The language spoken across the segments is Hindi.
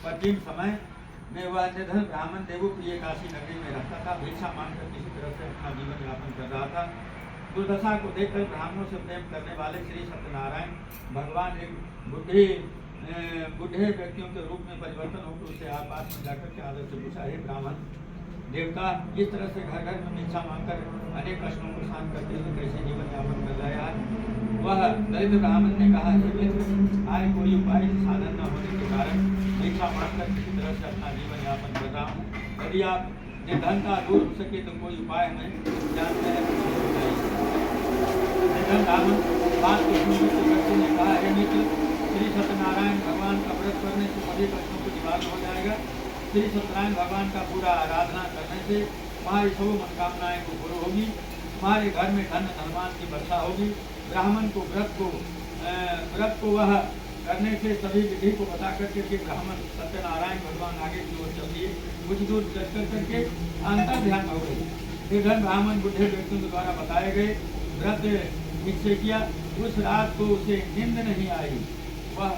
पश्चिम समय में वह निर्धन ब्राह्मण देवप्रिय काशी नगरी में रहता था। भिक्षा मांगकर किसी तरह से अपना जीवन यापन कर रहा था। दुर्दशा को देखकर ब्राह्मणों से प्रेम करने वाले श्री सत्यनारायण भगवान एक बूढ़े व्यक्तियों के रूप में परिवर्तन होकर उसे आसपास में जाकर के आदर से पूछा, हे ब्राह्मण देवता, इस तरह से घर घर में भिक्षा मांगकर अनेक कष्टों को शांत करते हुए कैसे जीवन यापन कर रहा है। वह दरिद्र ब्राह्मण ने कहा, हे मित्र, आय कोई उपाय साधन न होने के कारण भिक्षा मांगकर किसी तरह से अपना जीवन यापन कर रहा हूँ। यदि आप निर्धनता दूर हो सके तो कोई उपाय हमें जानते हैं निर्धन ब्राह्मण बात को सुनकर व्यक्ति ने कहा, हे मित्र, श्री सत्यनारायण भगवान का व्रत करने से सभी कष्टों को निवारण हो जाएगा। श्री सत्यनारायण भगवान का पूरा आराधना करने से तुम्हारी सब मनोकामनाएं को पूर्ण होगी। तुम्हारे घर में धन धनवान की वर्षा होगी। ब्राह्मण को व्रत को वह करने से सभी विधि को बता करके ब्राह्मण सत्यनारायण भगवान आगे की ओर चल दिए। कुछ दूर चल करके अंतर ध्यान हो गई। निर्धन ब्राह्मण बुढ़े व्यक्तियों के द्वारा बताए गए व्रत निश्चय किया। उस रात को उसे नींद नहीं आई। वह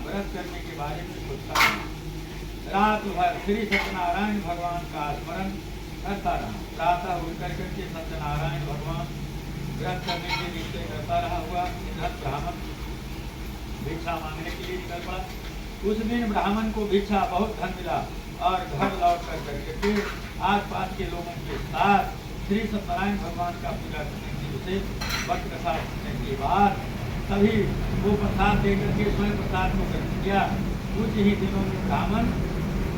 व्रत करने के बारे में सोचता नहीं। रात भर श्री सत्यनारायण भगवान का स्मरण करता रहा। प्रातः उठ करके सत्यनारायण भगवान व्रत करने के निश्चय करता रहा। हुआ निर्धन ब्राह्मण भिक्षा मांगने के लिए निकल पड़ा। उस दिन ब्राह्मण को भिक्षा बहुत धन मिला और घर लौट कर करके फिर आसपास के लोगों के साथ श्री सत्यनारायण भगवान का पूजा करने के लिए वक्त कथा सुनने के बाद सभी वो प्रसाद देकर के स्वयं प्रसाद को ग्रहण किया। कुछ ही दिनों में ब्राह्मण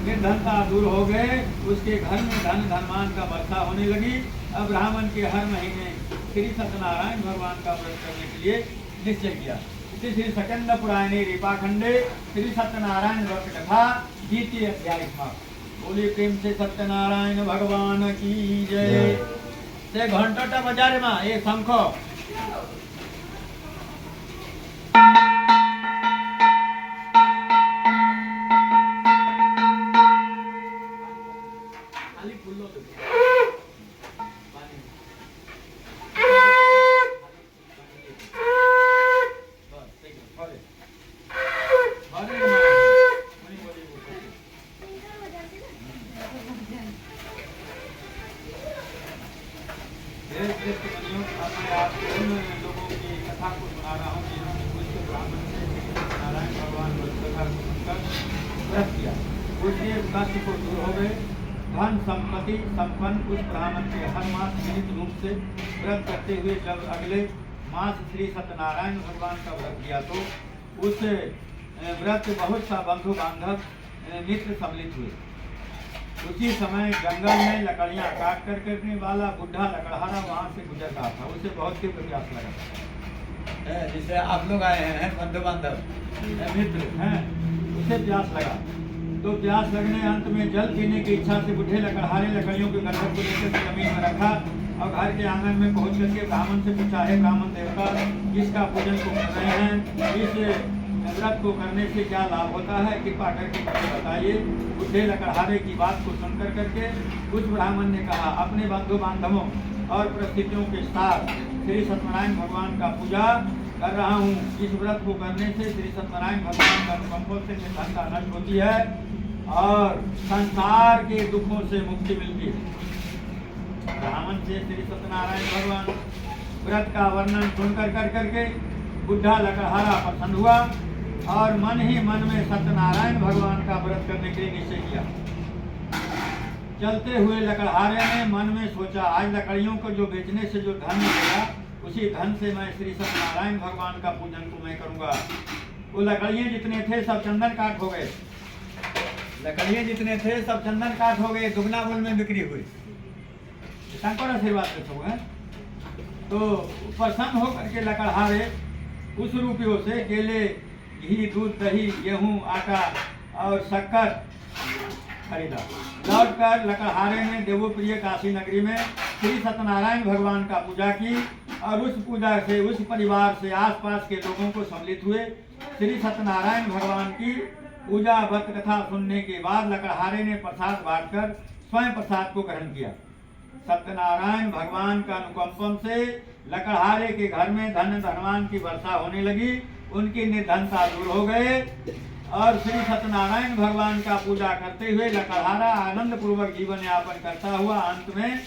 निर्धनता दूर हो गए। उसके घर में धन धनमान का वर्षा होने लगी। अब ब्राह्मण के हर महीने श्री सत्यनारायण भगवान का व्रत करने के लिए निश्चय किया। इसी श्री सकंद पुराणे रेपाखंडे श्री सत्यनारायण व्रत कथा द्वितीय अध्याय समाप्त। बोले प्रेम से सत्यनारायण भगवान की जय। से घंटोटा बजारे माँ ये शंखो लोगों की कथा को सुना रहा हूँ जिन्होंने पूज्य ब्राह्मण से नारायण भगवान कथा को सुनकर व्रत किया। उसके कष्ट को दूर हो गए। धन संपत्ति संपन्न उस ब्राह्मण के हर मास नियमित रूप से व्रत करते हुए जब अगले मास श्री सत्यनारायण भगवान का व्रत किया तो उस व्रत बहुत सा बंधु बांधव मित्र सम्मिलित हुए। उसी समय जंगल में लकड़ियां काट कर करने वाला बुढ़ा लकड़हारा वहां से गुजर रहा था। उसे बहुत तीव्र प्यास लगा। जिसे आप लोग आए हैं बंधु बांधव मित्र हैं, उसे प्यास लगा तो प्यास लगने अंत में जल पीने की इच्छा से बुढ़े लकड़हारे लकड़ियों के गड्ढे को लेकर जमीन में रखा और घर के आंगन में पहुंच करके ब्राह्मण से पूछा, है ब्राह्मण देवता, इसका पूजन को कर रहे हैं, इस व्रत को करने से क्या लाभ होता है, कृपा करके मुझे बताइए। बुढ़े लकड़हारे की बात को सुनकर करके उस ब्राह्मण ने कहा, अपने बंधु बांधवों और परिस्थितियों के साथ श्री सत्यनारायण भगवान का पूजा कर रहा हूँ। इस व्रत को करने से श्री सत्यनारायण भगवान का अनुकंप से निर्धनता नष्ट होती है और संसार के दुखों से मुक्ति मिलती है। ब्राह्मण से श्री सत्यनारायण भगवान व्रत का वर्णन सुनकर कर करके बुढ़ा लकड़हारा प्रसन्न हुआ और मन ही मन में सत्यनारायण भगवान का व्रत करने के लिए निश्चय किया। चलते हुए लकड़हारे ने मन में सोचा, आज लकड़ियों को जो बेचने से जो धन मिलेगा उसी धन से मैं श्री सत्यनारायण भगवान का पूजन को मैं करूंगा। वो लकड़ियाँ जितने थे सब चंदन काठ हो गए। लकड़ियाँ जितने थे सब चंदन काठ हो गए, दुगना मूल्य में बिक्री हुई। शंकर आशीर्वाद से सब है। तो प्रसन्न होकर के लकड़हारे उस रुपयों से केले, घी, दूध, दही, गेहूं, आटा और शक्कर खरीदा। लौटकर लकड़हारे ने देवप्रिय काशी नगरी में श्री सत्यनारायण भगवान का पूजा की और उस पूजा से उस परिवार से आसपास के लोगों को सम्मिलित हुए। श्री सत्यनारायण भगवान की पूजा व्रत कथा सुनने के बाद लकड़हारे ने प्रसाद बांटकर स्वयं प्रसाद को ग्रहण किया। सत्यनारायण भगवान का अनुकंपन से लकड़हारे के घर में धन धनवान की वर्षा होने लगी। उनकी निर्धनता दूर हो गए और श्री सत्यनारायण भगवान का पूजा करते हुए लकड़हारा आनंद पूर्वक जीवन यापन करता हुआ अंत में